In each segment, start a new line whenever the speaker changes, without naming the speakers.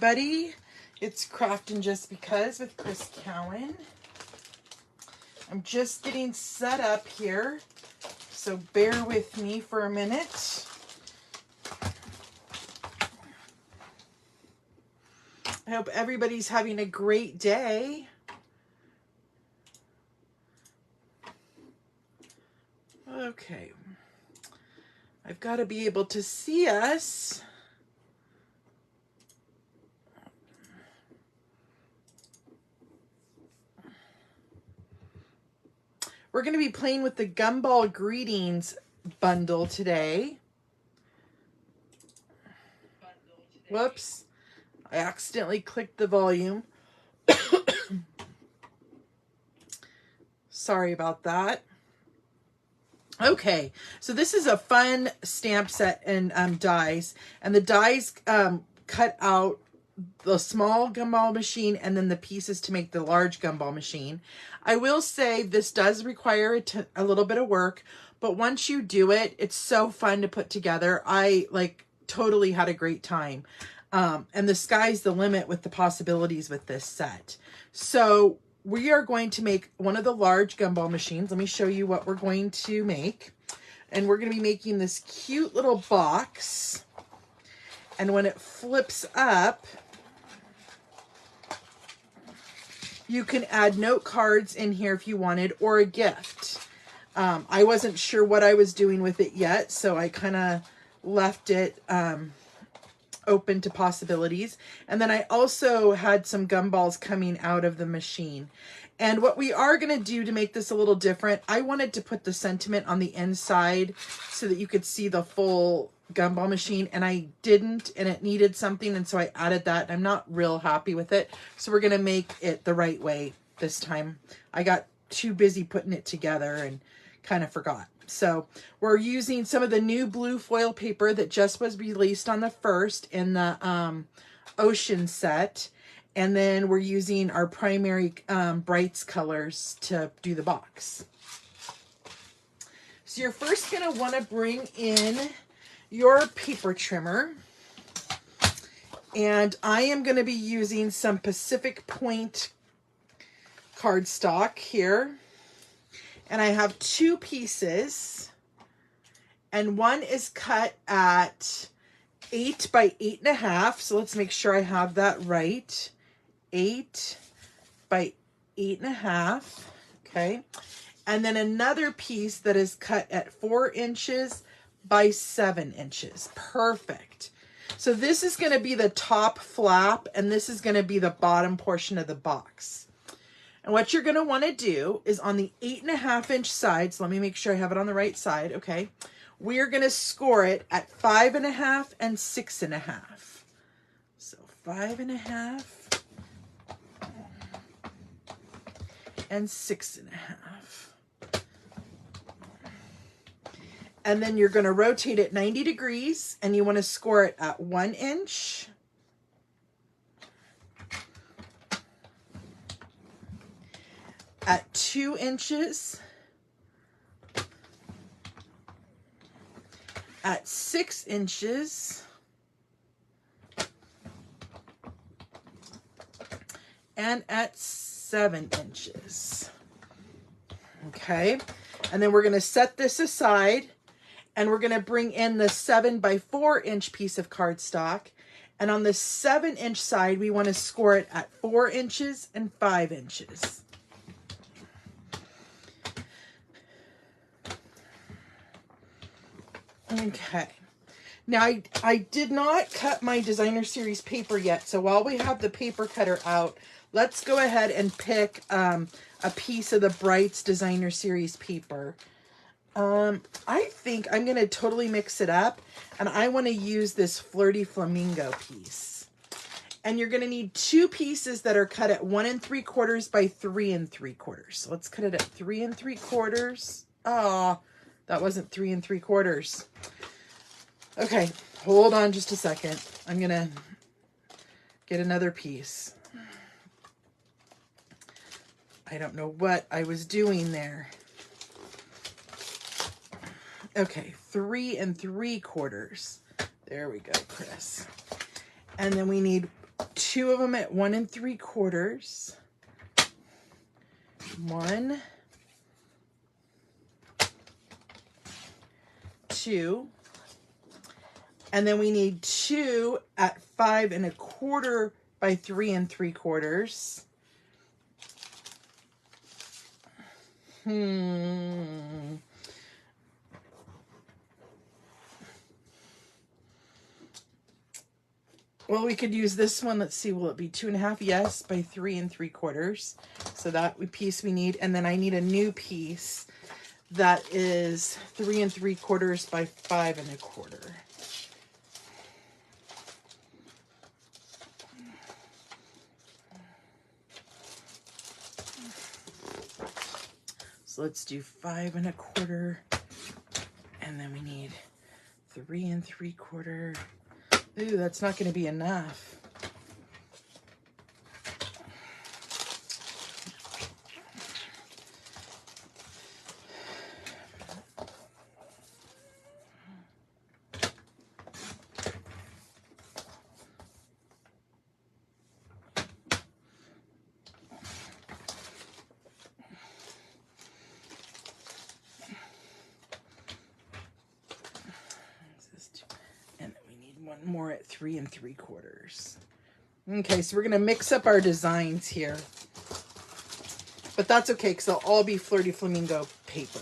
Buddy, it's Craftin' Just Because with Chris Cowan. I'm just getting set up here, so bear with me for a minute. I hope everybody's having a great day. Okay. I've got to be able to see us. We're going to be playing with the Gumball Greetings bundle today. Whoops. I accidentally clicked the volume. Sorry about that. Okay, so this is a fun stamp set and dies. And the dies cut out the small gumball machine and then the pieces to make the large gumball machine. I will say this does require a little bit of work, but once you do it, it's so fun to put together. I totally had a great time. And the sky's the limit with the possibilities with this set. So we are going to make one of the large gumball machines. Let me show you what we're going to make. And we're going to be making this cute little box. And when it flips up, you can add note cards in here if you wanted, or a gift. I wasn't sure what I was doing with it yet, so I kind of left it open to possibilities. And then I also had some gumballs coming out of the machine. And what we are going to do to make this a little different, I wanted to put the sentiment on the inside so that you could see the full gumball machine, and I didn't, and it needed something, and so I added that, and I'm not real happy with it. So we're going to make it the right way this time. I got too busy putting it together and kind of forgot. So we're using some of the new blue foil paper that just was released on the 1st in the Ocean set. And then we're using our primary Brights colors to do the box. So you're first going to want to bring in your paper trimmer. And I am going to be using some Pacific Point cardstock here. And I have 2 pieces. And one is cut at 8 by 8.5. So let's make sure I have that right. 8 by 8.5. Okay. And then another piece that is cut at 4 inches by 7 inches. Perfect. So this is going to be the top flap, and this is going to be the bottom portion of the box. And what you're going to want to do is on the 8.5-inch side, so let me make sure I have it on the right side, okay? We're going to score it at 5.5 and 6.5. So 5.5 and 6.5. And then you're going to rotate it 90 degrees, and you want to score it at 1 inch, at 2 inches, at 6 inches, and at 7 inches. Okay, and then we're going to set this aside. And we're going to bring in the 7 by 4 inch piece of cardstock. And on the 7-inch side, we want to score it at 4 inches and 5 inches. Okay. Now, I did not cut my designer series paper yet. So while we have the paper cutter out, let's go ahead and pick a piece of the Brights designer series paper. I think I'm going to totally mix it up, and I want to use this Flirty Flamingo piece. And you're going to need 2 pieces that are cut at 1 3/4 by 3 3/4. So let's cut it at 3 3/4. Oh, that wasn't 3 3/4. Okay, hold on just a second. I'm going to get another piece. I don't know what I was doing there. Okay, 3 3/4. There we go, Chris. And then we need 2 of them at 1 3/4. 1, 2, and then we need 2 at 5 1/4 by 3 3/4. Well, we could use this one. Let's see, will it be 2.5? Yes, by 3 3/4. So that piece we need, and then I need a new piece that is 3 3/4 by 5 1/4. So let's do 5 1/4, and then we need 3 3/4. Ooh, that's not going to be enough. One more at 3 3/4. Okay, so we're going to mix up our designs here. But that's okay, because they'll all be Flirty Flamingo paper.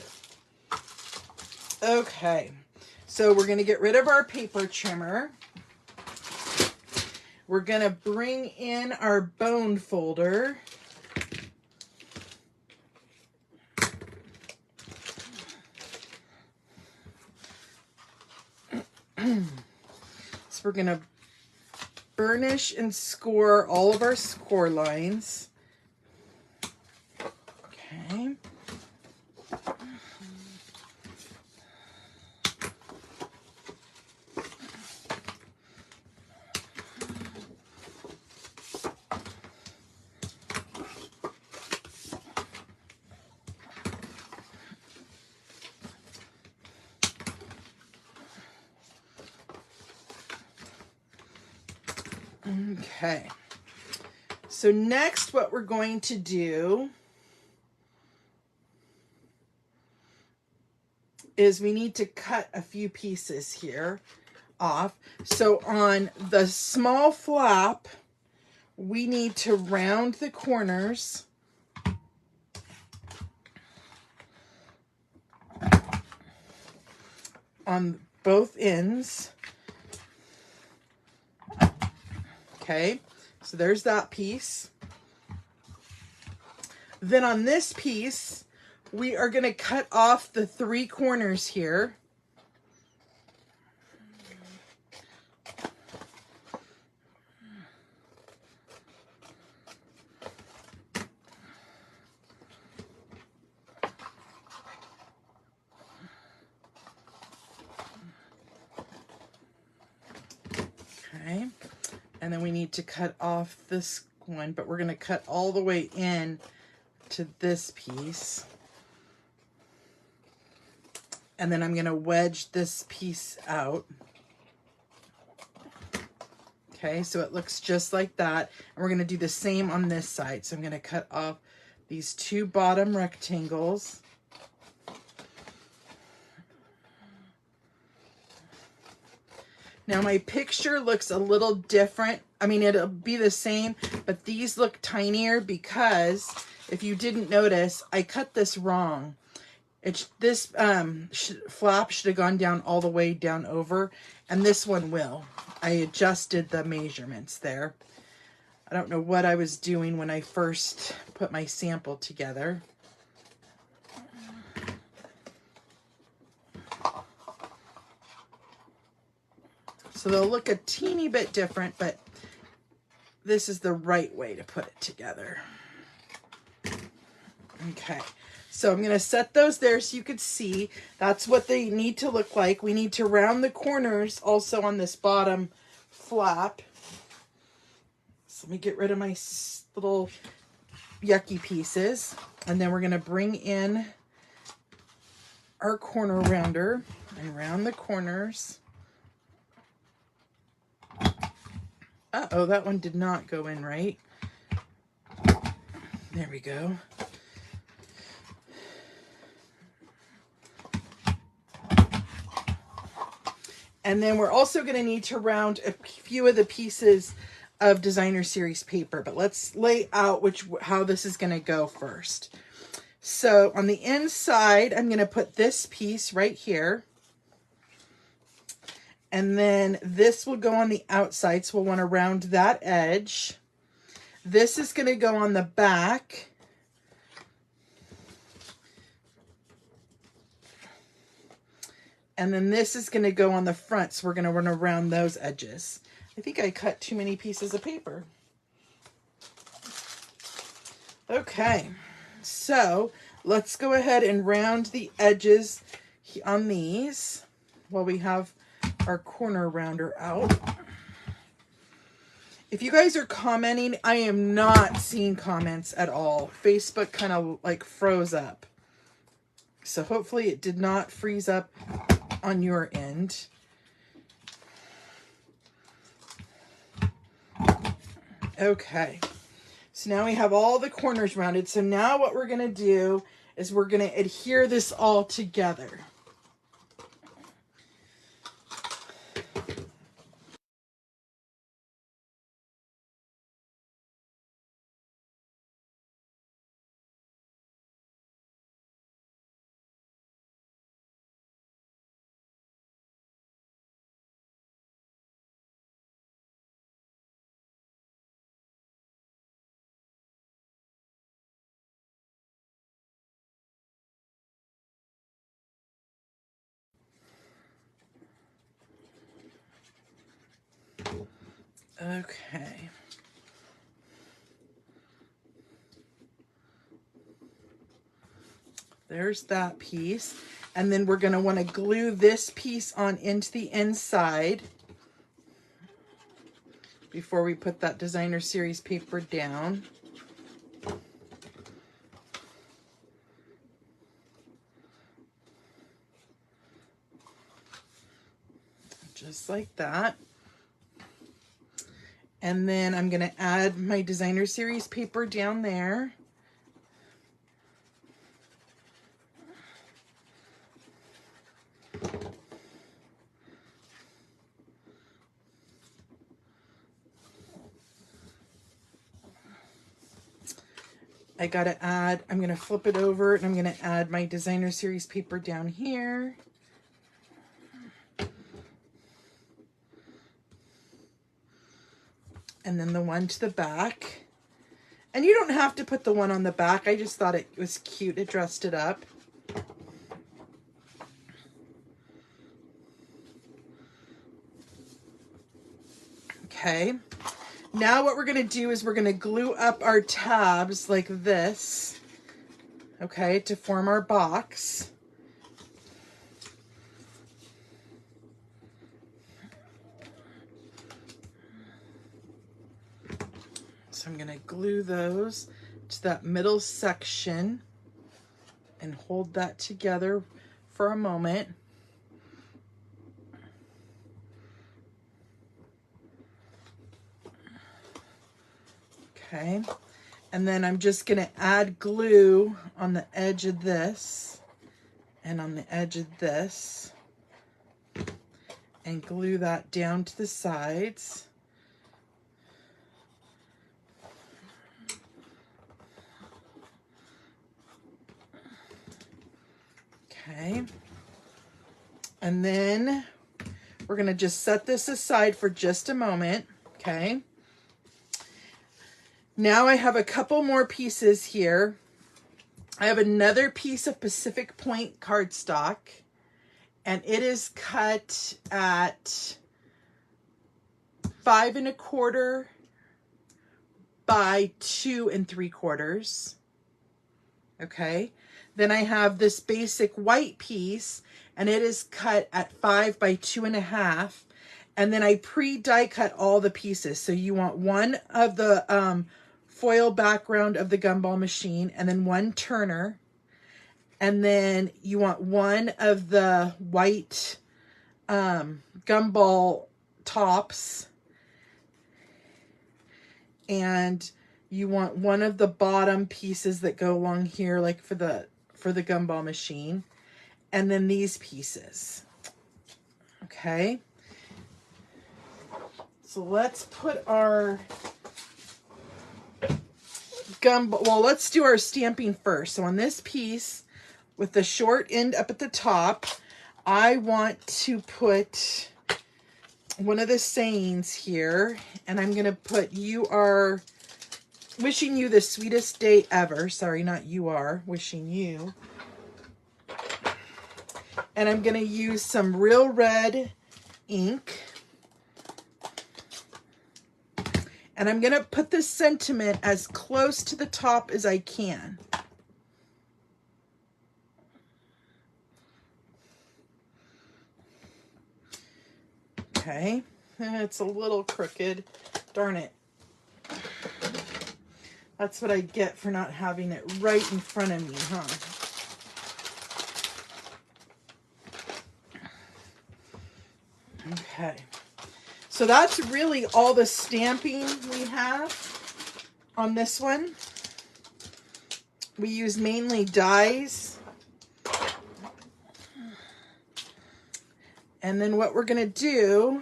Okay, so we're going to get rid of our paper trimmer. We're going to bring in our bone folder. So we're going to burnish and score all of our score lines. Okay. Okay, so next what we're going to do is we need to cut a few pieces here off. So on the small flap, we need to round the corners on both ends. Okay, so there's that piece. Then on this piece, we are going to cut off the 3 corners here. Okay, and then we need to cut off this one, but we're going to cut all the way in to this piece. And then I'm going to wedge this piece out. Okay, so it looks just like that. And we're going to do the same on this side. So I'm going to cut off these 2 bottom rectangles. Now my picture looks a little different. I mean, it'll be the same, but these look tinier because if you didn't notice, I cut this wrong. This flap should have gone down all the way down over, and this one will. I adjusted the measurements there. I don't know what I was doing when I first put my sample together. So they'll look a teeny bit different, but this is the right way to put it together. Okay. So I'm going to set those there so you could see that's what they need to look like. We need to round the corners also on this bottom flap. So let me get rid of my little yucky pieces. And then we're going to bring in our corner rounder and round the corners. Uh-oh, that one did not go in right. There we go. And then we're also going to need to round a few of the pieces of designer series paper, but let's lay out how this is going to go first. So on the inside, I'm going to put this piece right here. And then this will go on the outside, so we'll want to round that edge. This is going to go on the back. And then this is going to go on the front, so we're going to run around those edges. I think I cut too many pieces of paper. Okay, so let's go ahead and round the edges on these while we have our corner rounder out. If you guys are commenting, I am not seeing comments at all. Facebook kind of like froze up. So hopefully it did not freeze up on your end. Okay. So now we have all the corners rounded. So now what we're going to do is we're going to adhere this all together. Okay. There's that piece. And then we're going to want to glue this piece on into the inside before we put that designer series paper down. Just like that. And then I'm going to add my designer series paper down there. I got to add, I'm going to flip it over and I'm going to add my designer series paper down here. And then the one to the back. And you don't have to put the one on the back. I just thought it was cute. It dressed it up. Okay. Now what we're going to do is we're going to glue up our tabs like this. Okay, to form our box. So I'm going to glue those to that middle section and hold that together for a moment. Okay, and then I'm just going to add glue on the edge of this and on the edge of this and glue that down to the sides. Okay, and then we're going to just set this aside for just a moment. Okay, now I have a couple more pieces here. I have another piece of Pacific Point cardstock, and it is cut at 5 1/4 by 2 3/4. Okay. Then I have this basic white piece, and it is cut at 5 by 2 1/2. And then I pre-die cut all the pieces. So you want one of the foil background of the Gumball machine, and then one turner. And then you want one of the white Gumball tops. and you want one of the bottom pieces that go along here, like for the gumball machine, and then these pieces. Okay. So let's put our gumball, well, let's do our stamping first. So on this piece with the short end up at the top, I want to put one of the sayings here, and I'm going to put, you are wishing you the sweetest day ever. Sorry, not you are, wishing you. And I'm going to use some real red ink. And I'm going to put this sentiment as close to the top as I can. Okay, it's a little crooked. Darn it. That's what I get for not having it right in front of me, huh? Okay. So that's really all the stamping we have on this one. We use mainly dies. And then what we're going to do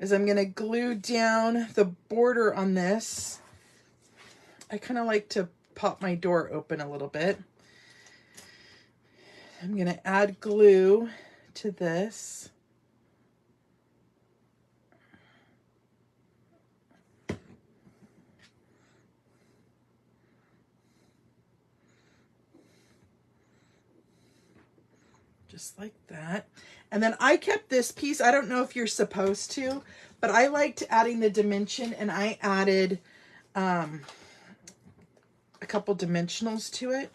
is I'm going to glue down the border on this. I kind of like to pop my door open a little bit. I'm going to add glue to this. Just like that. And then I kept this piece. I don't know if you're supposed to, but I liked adding the dimension, and I added a couple dimensionals to it.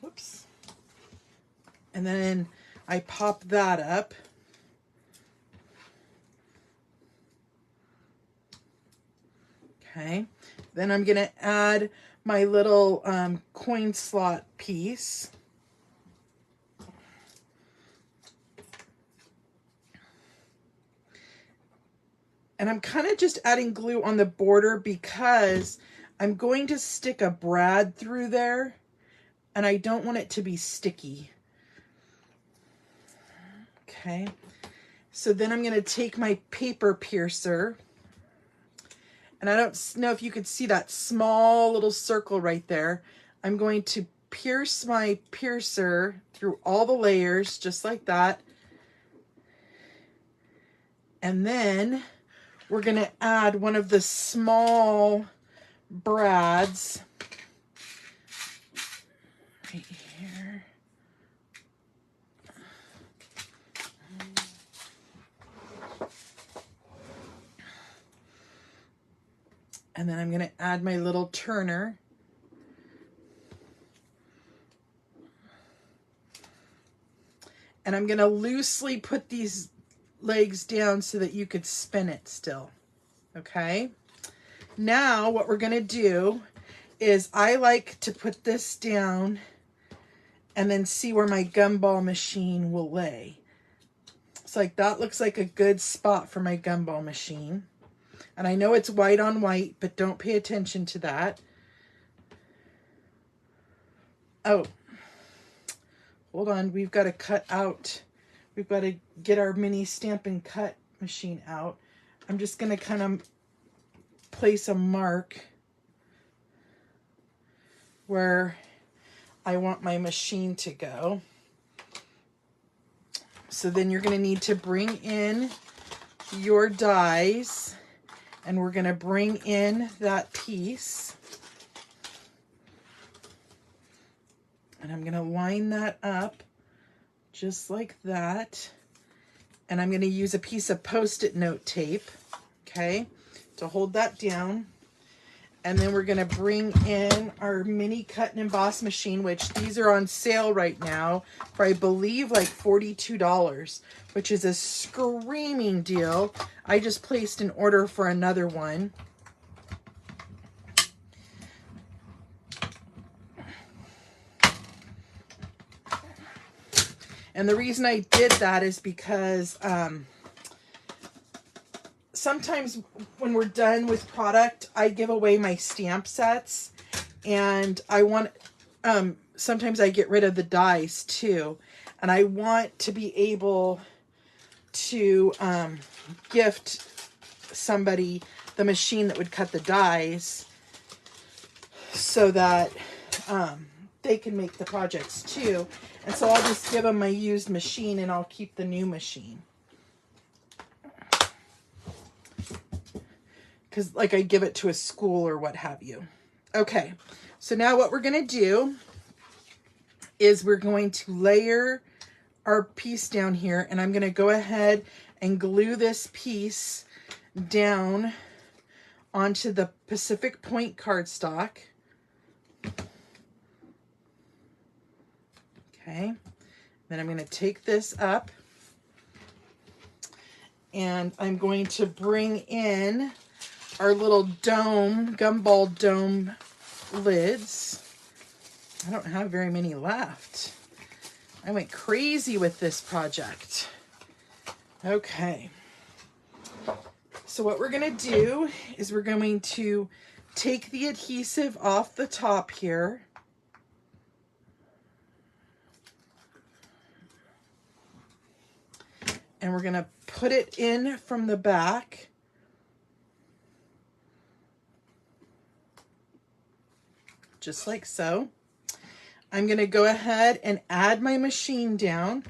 Whoops. And then I pop that up. Okay, then I'm going to add my little coin slot piece. And I'm kind of just adding glue on the border because I'm going to stick a brad through there, and I don't want it to be sticky. Okay, so then I'm going to take my paper piercer. And I don't know if you could see that small little circle right there. I'm going to pierce my piercer through all the layers, just like that. And then we're going to add one of the small brads right here. And then I'm going to add my little turner. And I'm going to loosely put these legs down so that you could spin it still. Okay. Now what we're going to do is I like to put this down and then see where my gumball machine will lay. It's like that looks like a good spot for my gumball machine. And I know it's white on white, but don't pay attention to that. Oh, hold on. We've got to cut out. We've got to get our mini stamp and cut machine out. I'm just going to kind of place a mark where I want my machine to go. So then you're going to need to bring in your dies. And we're going to bring in that piece. And I'm going to line that up just like that. And I'm going to use a piece of Post-it note tape, okay, to hold that down. And then we're going to bring in our mini cut and emboss machine, which these are on sale right now for, I believe, like $42, which is a screaming deal. I just placed an order for another one. And the reason I did that is because sometimes when we're done with product, I give away my stamp sets, and I want, sometimes I get rid of the dies too, and I want to be able to gift somebody the machine that would cut the dies so that they can make the projects too. And so I'll just give them my used machine and I'll keep the new machine. Because like I give it to a school or what have you. Okay, so now what we're going to do is we're going to layer our piece down here, and I'm going to go ahead and glue this piece down onto the Pacific Point cardstock. Okay, then I'm going to take this up and I'm going to bring in our little dome, Gumball dome lids. I don't have very many left. I went crazy with this project. Okay. So what we're going to do is we're going to take the adhesive off the top here. And we're going to put it in from the back. Just like so. I'm going to go ahead and add my machine down.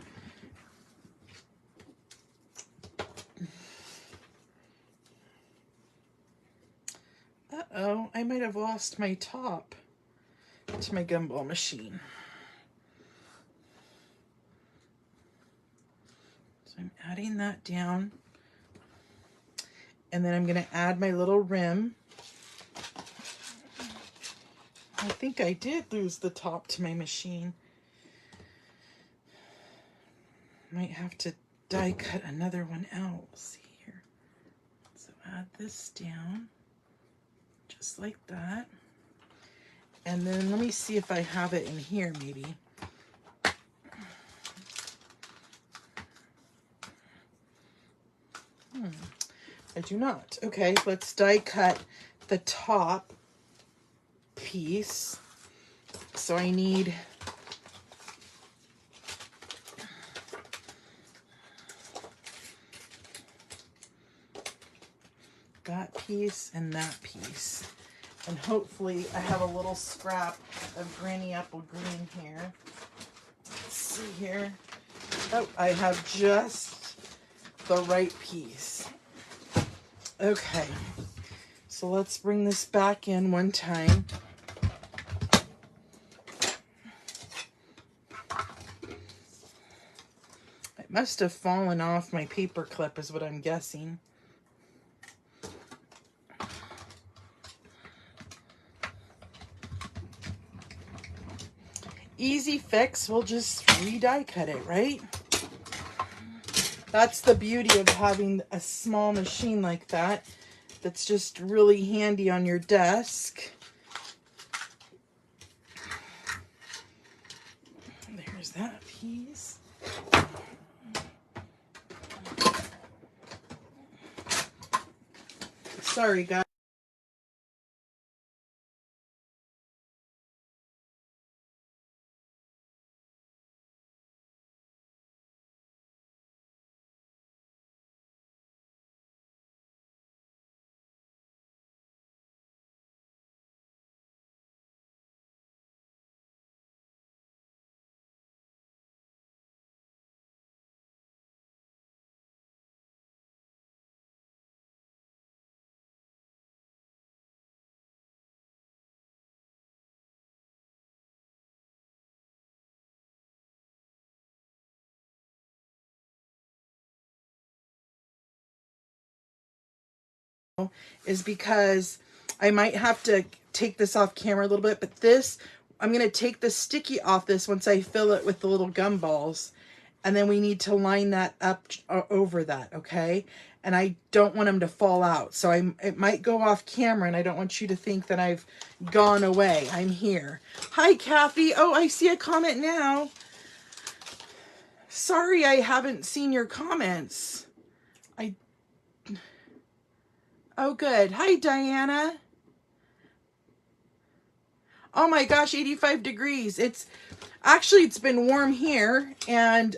Uh-oh, I might have lost my top to my Gumball machine. So I'm adding that down. And then I'm going to add my little rim. I think I did lose the top to my machine. Might have to die cut another one out. We'll see here. So add this down, just like that. And then let me see if I have it in here maybe. I do not. Okay, let's die cut the top piece. So I need that piece and that piece. And hopefully I have a little scrap of Granny Apple Green here. Let's see here. Oh, I have just the right piece. Okay, so let's bring this back in one time. It must have fallen off my paper clip is what I'm guessing. Easy fix, we'll just re-die cut it, right? That's the beauty of having a small machine like that. That's just really handy on your desk. There's that piece. Sorry, guys. Is because I might have to take this off camera a little bit, but this, I'm going to take the sticky off this once I fill it with the little gumballs, and then we need to line that up over that, okay? And I don't want them to fall out, so it might go off camera, and I don't want you to think that I've gone away. I'm here. Hi, Kathy. Oh, I see a comment now. Sorry, I haven't seen your comments. Oh, good. Hi, Diana. Oh my gosh, 85 degrees. It's been warm here, and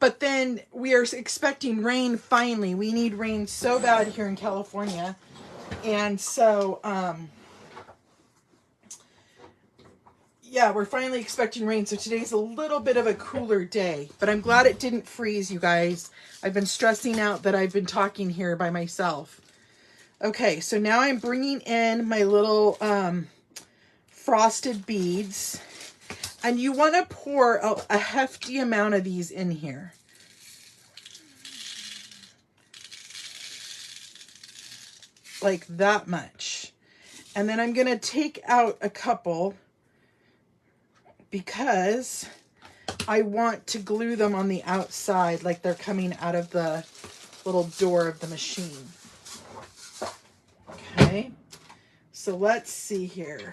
but then we are expecting rain finally. We need rain so bad here in California. And so yeah, we're finally expecting rain. So today's a little bit of a cooler day, but I'm glad it didn't freeze, you guys. I've been stressing out that I've been talking here by myself. Okay, so now I'm bringing in my little frosted beads, and you want to pour a hefty amount of these in here. Like that much. And then I'm going to take out a couple because I want to glue them on the outside like they're coming out of the little door of the machine. Okay, so let's see here.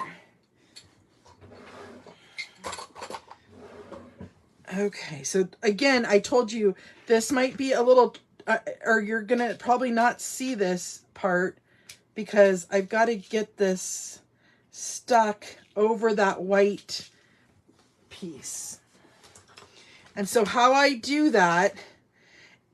Okay, so again, I told you this might be a little, or you're going to probably not see this part because I've got to get this stuck over that white piece. And so how I do that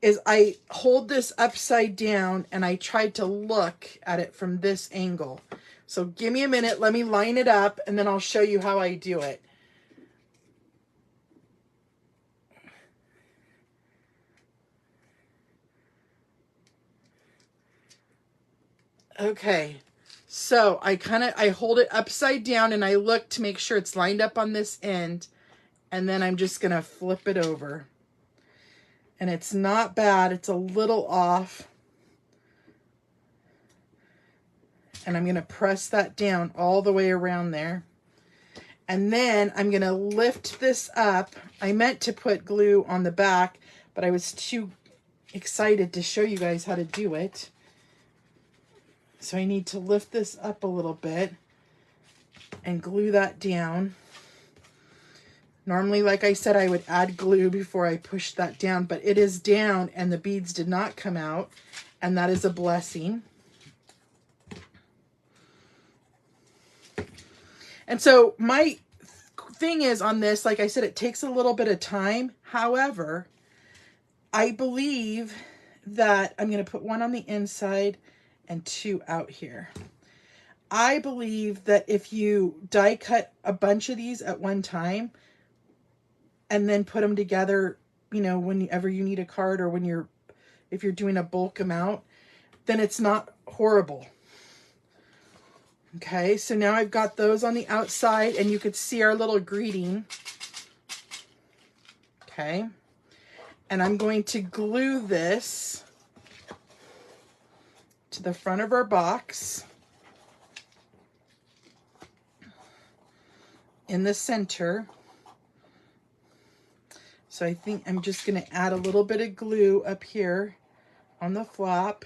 is I hold this upside down and I try to look at it from this angle. So give me a minute, let me line it up, and then I'll show you how I do it. Okay, so I hold it upside down and I look to make sure it's lined up on this end, and then I'm just gonna flip it over. And it's not bad, it's a little off. And I'm gonna press that down all the way around there. And then I'm gonna lift this up. I meant to put glue on the back, but I was too excited to show you guys how to do it. So I need to lift this up a little bit and glue that down. Normally, like I said, I would add glue before I pushed that down, but it is down and the beads did not come out, and that is a blessing. And so my thing is on this, like I said, it takes a little bit of time. However, I believe that I'm going to put one on the inside and two out here. I believe that if you die cut a bunch of these at one time and then put them together, you know, whenever you need a card or if you're doing a bulk amount, then it's not horrible. Okay, so now I've got those on the outside, and you could see our little greeting. Okay, and I'm going to glue this to the front of our box in the center. So I think I'm just going to add a little bit of glue up here on the flap.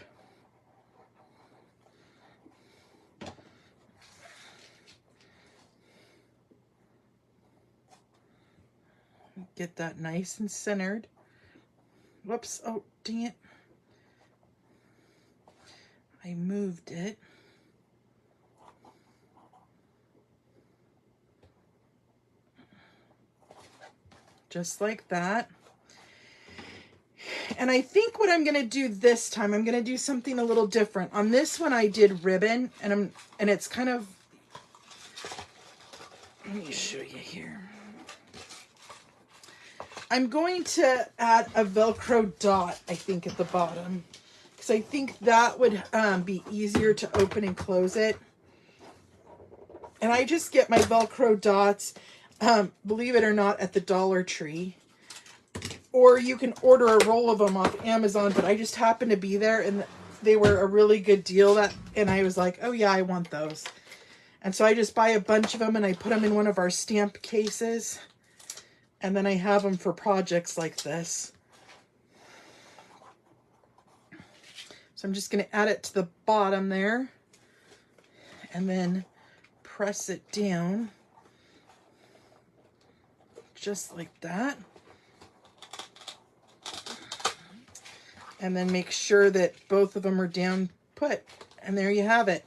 Get that nice and centered. Whoops, oh dang it. I moved it. Just like that. And I think what I'm going to do this time, I'm going to do something a little different. On this one I did ribbon, and it's kind of, let me show you here. I'm going to add a Velcro dot, I think, at the bottom, because I think that would be easier to open and close it. And I just get my Velcro dots, believe it or not, at the Dollar Tree. Or you can order a roll of them off Amazon, but I just happened to be there and they were a really good deal, and I was like, oh yeah, I want those. And so I just buy a bunch of them and I put them in one of our stamp cases. And then I have them for projects like this. So I'm just going to add it to the bottom there. And then press it down. Just like that. and then make sure that both of them are down put. And there you have it.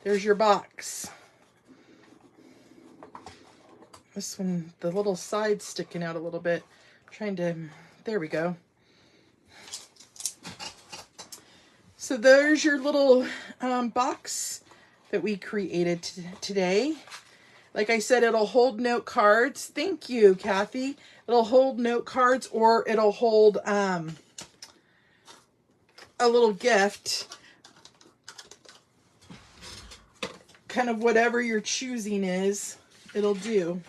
There's your box. This one, the little side's sticking out a little bit. I'm trying to, there we go. So there's your little box that we created today. Like I said, it'll hold note cards. Thank you, Kathy. It'll hold note cards, or it'll hold a little gift. Kind of whatever your choosing is, it'll do.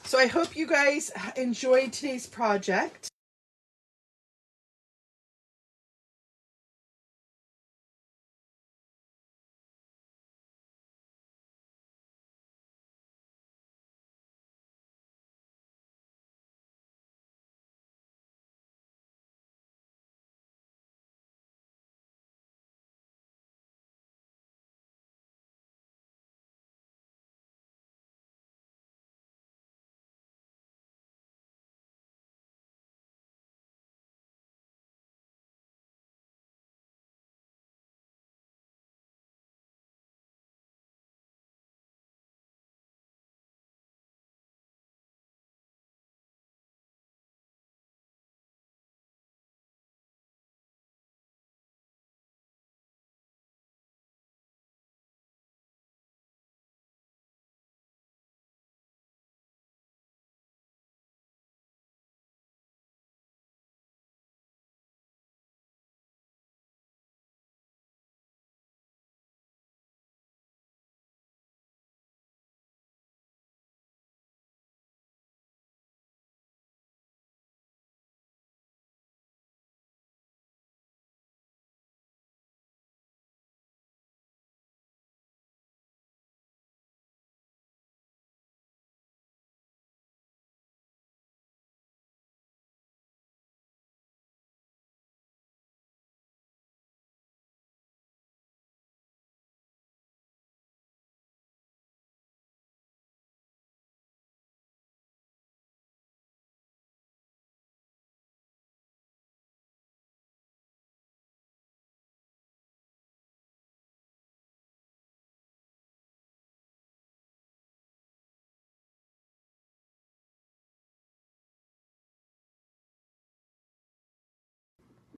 So I hope you guys enjoyed today's project.